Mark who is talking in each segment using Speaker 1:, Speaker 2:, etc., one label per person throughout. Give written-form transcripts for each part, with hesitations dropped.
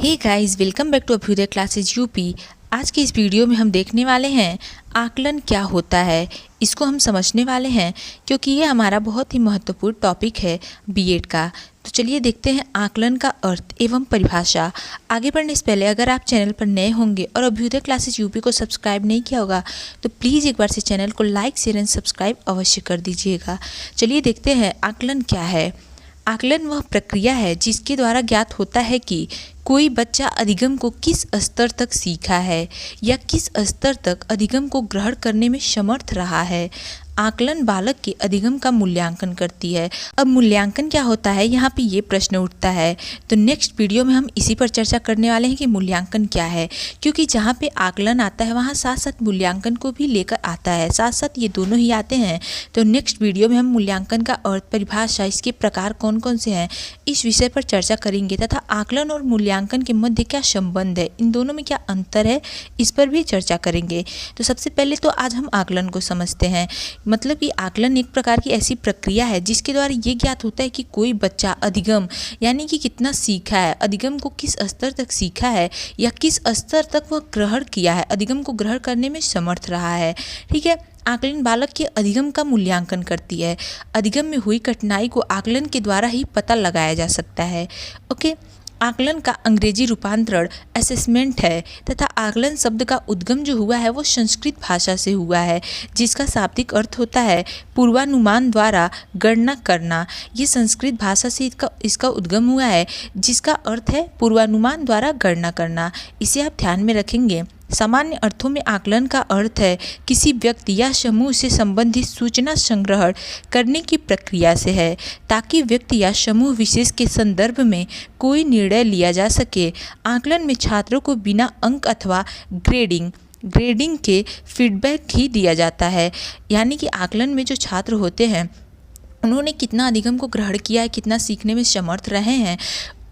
Speaker 1: Hey guys, welcome back to Abhyudaya classes UP. आज के इस वीडियो में हम देखने वाले हैं आकलन क्या होता है। इसको हम समझने वाले हैं क्योंकि ये हमारा बहुत ही महत्वपूर्ण टॉपिक है बीएड का। तो चलिए देखते हैं आकलन का अर्थ एवं परिभाषा। आगे बढ़ने से पहले अगर आप चैनल पर नए होंगे और अभ्युदय क्लासेज यूपी को सब्सक्राइब नहीं किया होगा तो प्लीज़ एक बार से चैनल को लाइक शेयर एंड सब्सक्राइब अवश्य कर दीजिएगा। चलिए देखते हैं आकलन क्या है। आकलन वह प्रक्रिया है जिसके द्वारा ज्ञात होता है कि कोई बच्चा अधिगम को किस स्तर तक सीखा है या किस स्तर तक अधिगम को ग्रहण करने में समर्थ रहा है। आकलन बालक के अधिगम का मूल्यांकन करती है। अब मूल्यांकन क्या होता है, यहाँ पे ये प्रश्न उठता है। तो नेक्स्ट वीडियो में हम इसी पर चर्चा करने वाले हैं कि मूल्यांकन क्या है, क्योंकि जहाँ पे आकलन आता है वहाँ साथ साथ मूल्यांकन को भी लेकर आता है, साथ साथ ये दोनों ही आते हैं। तो नेक्स्ट वीडियो में हम मूल्यांकन का अर्थ, परिभाषा, इसके प्रकार कौन कौन से हैं, इस विषय पर चर्चा करेंगे तथा आकलन और मूल्यांकन के मध्य क्या संबंध है, इन दोनों में क्या अंतर है, इस पर भी चर्चा करेंगे। तो सबसे पहले तो आज हम आकलन को समझते हैं। मतलब कि आकलन एक प्रकार की ऐसी प्रक्रिया है जिसके द्वारा ये ज्ञात होता है कि कोई बच्चा अधिगम यानी कि कितना सीखा है, अधिगम को किस स्तर तक सीखा है या किस स्तर तक वह ग्रहण किया है, अधिगम को ग्रहण करने में समर्थ रहा है। ठीक है, आकलन बालक के अधिगम का मूल्यांकन करती है। अधिगम में हुई कठिनाई को आकलन के द्वारा ही पता लगाया जा सकता है। ओके, आकलन का अंग्रेजी रूपांतरण असेसमेंट है तथा आकलन शब्द का उद्गम जो हुआ है वो संस्कृत भाषा से हुआ है, जिसका शाब्दिक अर्थ होता है पूर्वानुमान द्वारा गणना करना। ये संस्कृत भाषा से इसका उद्गम हुआ है, जिसका अर्थ है पूर्वानुमान द्वारा गणना करना। इसे आप ध्यान में रखेंगे। सामान्य अर्थों में आकलन का अर्थ है किसी व्यक्ति या समूह से संबंधित सूचना संग्रहण करने की प्रक्रिया से है, ताकि व्यक्ति या समूह विशेष के संदर्भ में कोई निर्णय लिया जा सके। आकलन में छात्रों को बिना अंक अथवा ग्रेडिंग के फीडबैक ही दिया जाता है। यानी कि आकलन में जो छात्र होते हैं उन्होंने कितना अधिगम को ग्रहण किया है, कितना सीखने में समर्थ रहे हैं,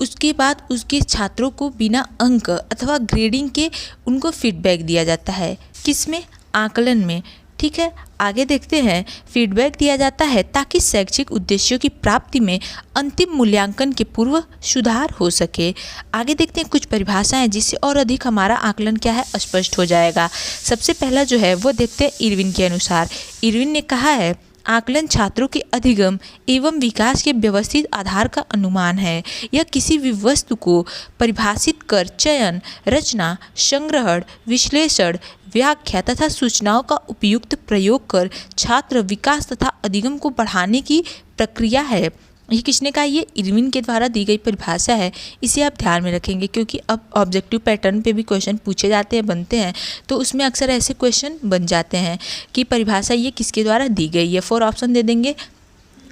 Speaker 1: उसके बाद उसके छात्रों को बिना अंक अथवा ग्रेडिंग के उनको फीडबैक दिया जाता है। किसमें? आकलन में। ठीक है, आगे देखते हैं। फीडबैक दिया जाता है ताकि शैक्षिक उद्देश्यों की प्राप्ति में अंतिम मूल्यांकन के पूर्व सुधार हो सके। आगे देखते हैं कुछ परिभाषाएं जिससे और अधिक हमारा आकलन क्या है स्पष्ट हो जाएगा। सबसे पहला जो है वो देखते हैं इरविन के अनुसार। इरविन ने कहा है आकलन छात्रों के अधिगम एवं विकास के व्यवस्थित आधार का अनुमान है। यह किसी भी वस्तु को परिभाषित कर चयन, रचना, संग्रहण, विश्लेषण, व्याख्या तथा सूचनाओं का उपयुक्त प्रयोग कर छात्र विकास तथा अधिगम को बढ़ाने की प्रक्रिया है। ये किसने कहा? ये इरविन के द्वारा दी गई परिभाषा है। इसे आप ध्यान में रखेंगे क्योंकि अब ऑब्जेक्टिव पैटर्न पे भी क्वेश्चन पूछे जाते हैं, बनते हैं, तो उसमें अक्सर ऐसे क्वेश्चन बन जाते हैं कि परिभाषा ये किसके द्वारा दी गई है। 4 ऑप्शन दे देंगे,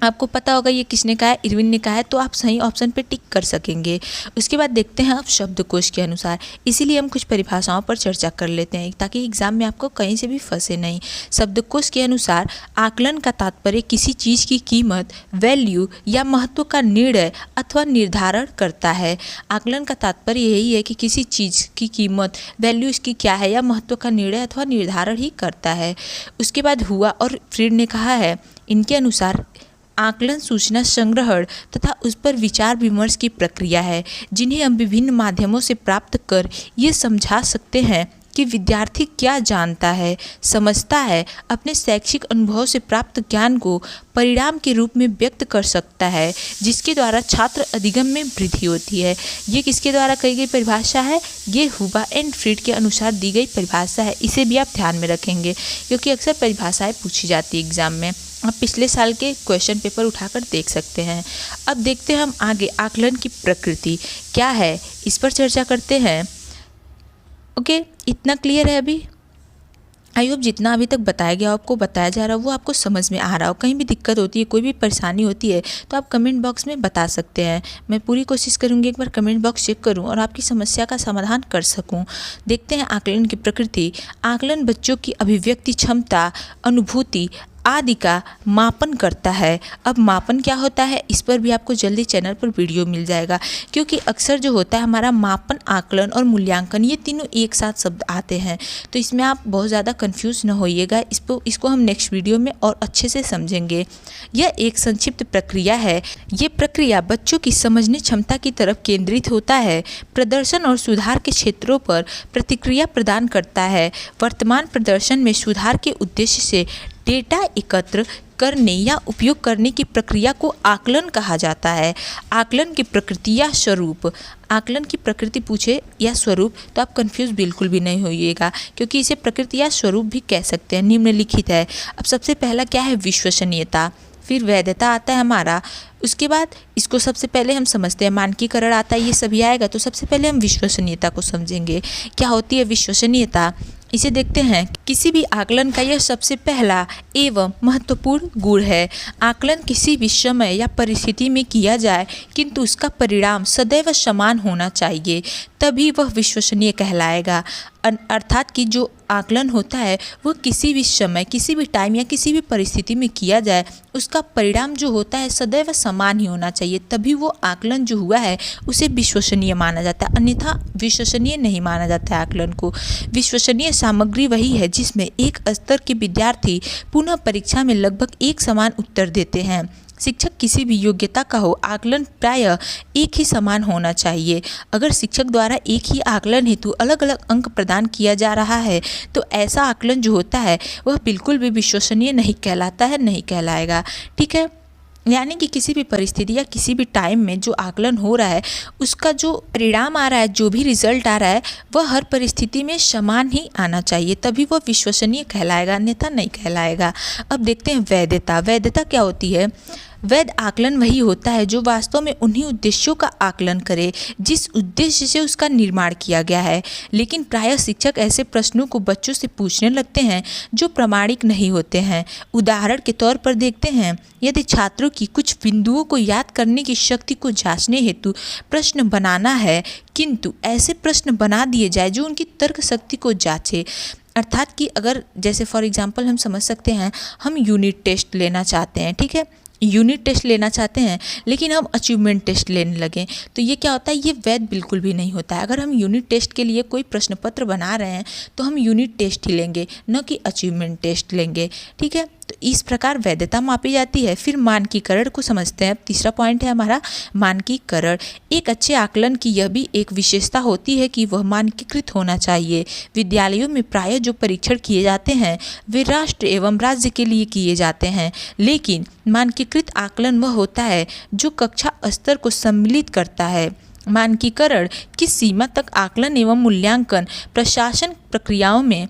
Speaker 1: आपको पता होगा ये किसने कहा है, इरविन ने कहा है, तो आप सही ऑप्शन पे टिक कर सकेंगे। उसके बाद देखते हैं आप शब्दकोश के अनुसार। इसीलिए हम कुछ परिभाषाओं पर चर्चा कर लेते हैं ताकि एग्जाम में आपको कहीं से भी फंसे नहीं। शब्दकोश के अनुसार आकलन का तात्पर्य किसी चीज़ की कीमत, वैल्यू या महत्व का निर्णय अथवा निर्धारण करता है। आकलन का तात्पर्य यही है कि किसी चीज़ की कीमत, वैल्यू इसकी क्या है या महत्व का निर्णय अथवा निर्धारण ही करता है। उसके बाद हुआ और फ्रीड ने कहा है, इनके अनुसार आकलन सूचना संग्रहण तथा उस पर विचार विमर्श की प्रक्रिया है, जिन्हें हम विभिन्न माध्यमों से प्राप्त कर ये समझा सकते हैं कि विद्यार्थी क्या जानता है, समझता है, अपने शैक्षिक अनुभव से प्राप्त ज्ञान को परिणाम के रूप में व्यक्त कर सकता है, जिसके द्वारा छात्र अधिगम में वृद्धि होती है। ये किसके द्वारा कही गई परिभाषा है? ये हुबा एंड फ्रीड के अनुसार दी गई परिभाषा है। इसे भी आप ध्यान में रखेंगे क्योंकि अक्सर परिभाषाएं पूछी जाती है एग्जाम में। आप पिछले साल के क्वेश्चन पेपर उठाकर देख सकते हैं। अब देखते हैं हम आगे आकलन की प्रकृति क्या है, इस पर चर्चा करते हैं। ओके, इतना क्लियर है अभी? आई होप जितना अभी तक बताया गया, आपको बताया जा रहा है वो आपको समझ में आ रहा हो। कहीं भी दिक्कत होती है, कोई भी परेशानी होती है तो आप कमेंट बॉक्स में बता सकते हैं। मैं पूरी कोशिश करूँगी एक बार कमेंट बॉक्स चेक करूँ और आपकी समस्या का समाधान कर सकूँ। देखते हैं आकलन की प्रकृति। आकलन बच्चों की अभिव्यक्ति क्षमता, अनुभूति, आदि का मापन करता है। अब मापन क्या होता है, इस पर भी आपको जल्दी चैनल पर वीडियो मिल जाएगा, क्योंकि अक्सर जो होता है हमारा मापन, आकलन और मूल्यांकन ये तीनों एक साथ शब्द आते हैं, तो इसमें आप बहुत ज़्यादा कंफ्यूज न होइएगा। इसको हम नेक्स्ट वीडियो में और अच्छे से समझेंगे। यह एक संक्षिप्त प्रक्रिया है। ये प्रक्रिया बच्चों की समझने क्षमता की तरफ केंद्रित होता है, प्रदर्शन और सुधार के क्षेत्रों पर प्रतिक्रिया प्रदान करता है। वर्तमान प्रदर्शन में सुधार के उद्देश्य से डेटा एकत्र करने या उपयोग करने की प्रक्रिया को आकलन कहा जाता है। आकलन की प्रकृति या स्वरूप, आकलन की प्रकृति पूछे या स्वरूप तो आप कंफ्यूज बिल्कुल भी नहीं होइएगा, क्योंकि इसे प्रकृति या स्वरूप भी कह सकते हैं, निम्नलिखित है। अब सबसे पहला क्या है, विश्वसनीयता, फिर वैधता आता है हमारा, उसके बाद इसको सबसे पहले हम समझते हैं, मानकीकरण आता है, ये सभी आएगा। तो सबसे पहले हम विश्वसनीयता को समझेंगे। क्या होती है विश्वसनीयता, इसे देखते हैं। किसी भी आकलन का यह सबसे पहला एवं महत्वपूर्ण गुण है। आकलन किसी भी समय या परिस्थिति में किया जाए, किंतु उसका परिणाम सदैव समान होना चाहिए, तभी वह विश्वसनीय कहलाएगा। अर्थात कि जो आकलन होता है वह किसी भी समय, किसी भी टाइम या किसी भी परिस्थिति में किया जाए, उसका परिणाम जो होता है सदैव समान ही होना चाहिए, तभी वो आकलन जो हुआ है उसे विश्वसनीय माना जाता है, अन्यथा विश्वसनीय नहीं माना जाता है आकलन को। विश्वसनीय सामग्री वही है जिसमें एक स्तर के विद्यार्थी पुनः परीक्षा में लगभग एक समान उत्तर देते हैं। शिक्षक किसी भी योग्यता का हो, आकलन प्रायः एक ही समान होना चाहिए। अगर शिक्षक द्वारा एक ही आकलन हेतु अलग अलग अंक प्रदान किया जा रहा है तो ऐसा आकलन जो होता है वह बिल्कुल भी विश्वसनीय नहीं कहलाता है, नहीं कहलाएगा। ठीक है, यानी कि किसी भी परिस्थिति या किसी भी टाइम में जो आकलन हो रहा है उसका जो परिणाम आ रहा है, जो भी रिजल्ट आ रहा है वह हर परिस्थिति में समान ही आना चाहिए, तभी वह विश्वसनीय कहलाएगा, अन्यथा नहीं कहलाएगा। अब देखते हैं वैधता। वैधता क्या होती है, वैध आकलन वही होता है जो वास्तव में उन्हीं उद्देश्यों का आकलन करे जिस उद्देश्य से उसका निर्माण किया गया है। लेकिन प्रायः शिक्षक ऐसे प्रश्नों को बच्चों से पूछने लगते हैं जो प्रामाणिक नहीं होते हैं। उदाहरण के तौर पर देखते हैं, यदि छात्रों की कुछ बिंदुओं को याद करने की शक्ति को जांचने हेतु प्रश्न बनाना है, किंतु ऐसे प्रश्न बना दिए जाए जो उनकी तर्क शक्ति को जांचे। अर्थात कि अगर जैसे फॉर एग्जांपल हम समझ सकते हैं, हम यूनिट टेस्ट लेना चाहते हैं, ठीक है, यूनिट टेस्ट लेना चाहते हैं लेकिन हम अचीवमेंट टेस्ट लेने लगे, तो ये क्या होता है, ये वैध बिल्कुल भी नहीं होता है। अगर हम यूनिट टेस्ट के लिए कोई प्रश्न पत्र बना रहे हैं तो हम यूनिट टेस्ट ही लेंगे, न कि अचीवमेंट टेस्ट लेंगे। ठीक है, तो इस प्रकार वैधता मापी जाती है। फिर मानकीकरण को समझते हैं। तीसरा पॉइंट है हमारा मानकीकरण। एक अच्छे आकलन की यह भी एक विशेषता होती है कि वह मानकीकृत होना चाहिए। विद्यालयों में प्रायः जो परीक्षण किए जाते हैं वे राष्ट्र एवं राज्य के लिए किए जाते हैं, लेकिन मानकीकृत आकलन वह होता है जो कक्षा स्तर को सम्मिलित करता है। मानकीकरण किस सीमा तक आकलन एवं मूल्यांकन प्रशासन प्रक्रियाओं में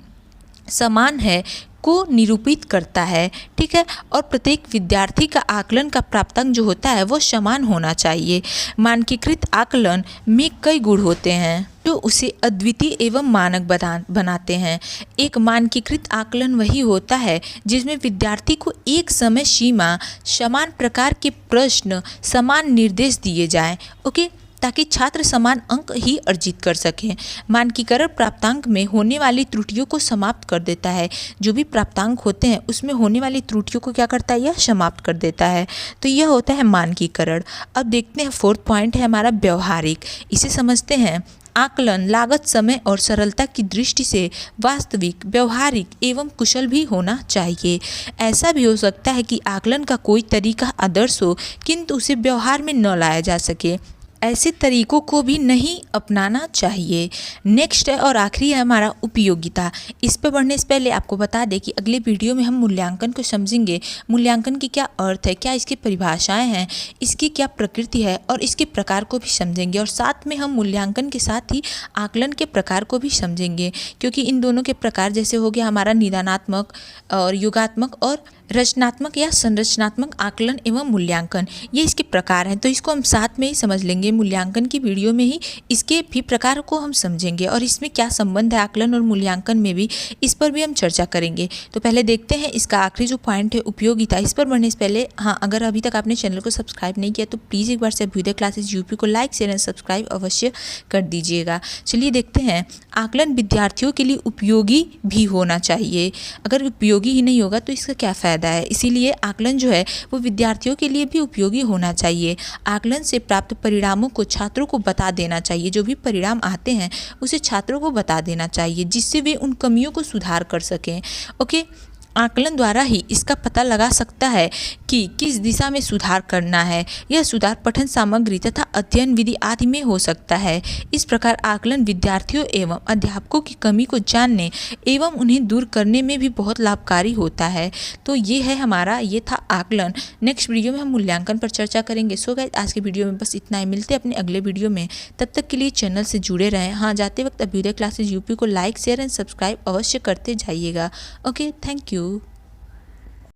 Speaker 1: समान है को निरूपित करता है। ठीक है, और प्रत्येक विद्यार्थी का आकलन का प्राप्तांक जो होता है वो समान होना चाहिए। मानकीकृत आकलन में कई गुण होते हैं जो उसे अद्वितीय एवं मानक बनाते हैं। एक मानकीकृत आकलन वही होता है जिसमें विद्यार्थी को एक समय सीमा, समान प्रकार के प्रश्न, समान निर्देश दिए जाएं, ओके, ताकि छात्र समान अंक ही अर्जित कर सकें। मानकीकरण प्राप्तांक में होने वाली त्रुटियों को समाप्त कर देता है। जो भी प्राप्तांक होते हैं उसमें होने वाली त्रुटियों को क्या करता है, यह समाप्त कर देता है। तो यह होता है मानकीकरण। अब देखते हैं फोर्थ पॉइंट है हमारा व्यवहारिक। इसे समझते हैं। आकलन लागत, समय और सरलता की दृष्टि से वास्तविक, व्यवहारिक एवं कुशल भी होना चाहिए। ऐसा भी हो सकता है कि आकलन का कोई तरीका आदर्श हो किंतु उसे व्यवहार में न लाया जा सके। ऐसे तरीकों को भी नहीं अपनाना चाहिए। नेक्स्ट है और आखिरी है हमारा उपयोगिता। इस पर बढ़ने से पहले आपको बता दें कि अगले वीडियो में हम मूल्यांकन को समझेंगे। मूल्यांकन की क्या अर्थ है, क्या इसकी परिभाषाएं हैं, इसकी क्या प्रकृति है और इसके प्रकार को भी समझेंगे। और साथ में हम मूल्यांकन के साथ ही आकलन के प्रकार को भी समझेंगे, क्योंकि इन दोनों के प्रकार जैसे हो गया हमारा निदानात्मक और योगात्मक और रचनात्मक या संरचनात्मक आकलन एवं मूल्यांकन, ये इसके प्रकार हैं। तो इसको हम साथ में ही समझ लेंगे। मूल्यांकन की वीडियो में ही इसके भी प्रकार को हम समझेंगे और इसमें क्या संबंध है आकलन और मूल्यांकन में भी, इस पर भी हम चर्चा करेंगे। तो पहले देखते हैं इसका आखिरी जो पॉइंट है उपयोगिता। इस पर बढ़ने से पहले हाँ, अगर अभी तक आपने चैनल को सब्सक्राइब नहीं किया तो प्लीज़ एक बार से अभ्युदय क्लासेस यूपी को लाइक, शेयर एंड सब्सक्राइब अवश्य कर दीजिएगा। चलिए देखते हैं। आकलन विद्यार्थियों के लिए उपयोगी भी होना चाहिए। अगर उपयोगी ही नहीं होगा तो इसका क्या फ़ायदा ज़्यादा है। इसीलिए आकलन जो है वो विद्यार्थियों के लिए भी उपयोगी होना चाहिए। आकलन से प्राप्त परिणामों को छात्रों को बता देना चाहिए। जो भी परिणाम आते हैं उसे छात्रों को बता देना चाहिए, जिससे वे उन कमियों को सुधार कर सकें। ओके, आकलन द्वारा ही इसका पता लगा सकता है कि किस दिशा में सुधार करना है। यह सुधार पठन सामग्री तथा अध्ययन विधि आदि में हो सकता है। इस प्रकार आकलन विद्यार्थियों एवं अध्यापकों की कमी को जानने एवं उन्हें दूर करने में भी बहुत लाभकारी होता है। तो ये था आकलन। नेक्स्ट वीडियो में हम मूल्यांकन पर चर्चा करेंगे। सो गाइस, आज के वीडियो में बस इतना ही। मिलते हैं अपने अगले वीडियो में। तब तक के लिए चैनल से जुड़े रहें। हाँ, जाते वक्त अभ्युदय क्लासेज यूपी को लाइक, शेयर एंड सब्सक्राइब अवश्य करते जाइएगा। Okay, thank you.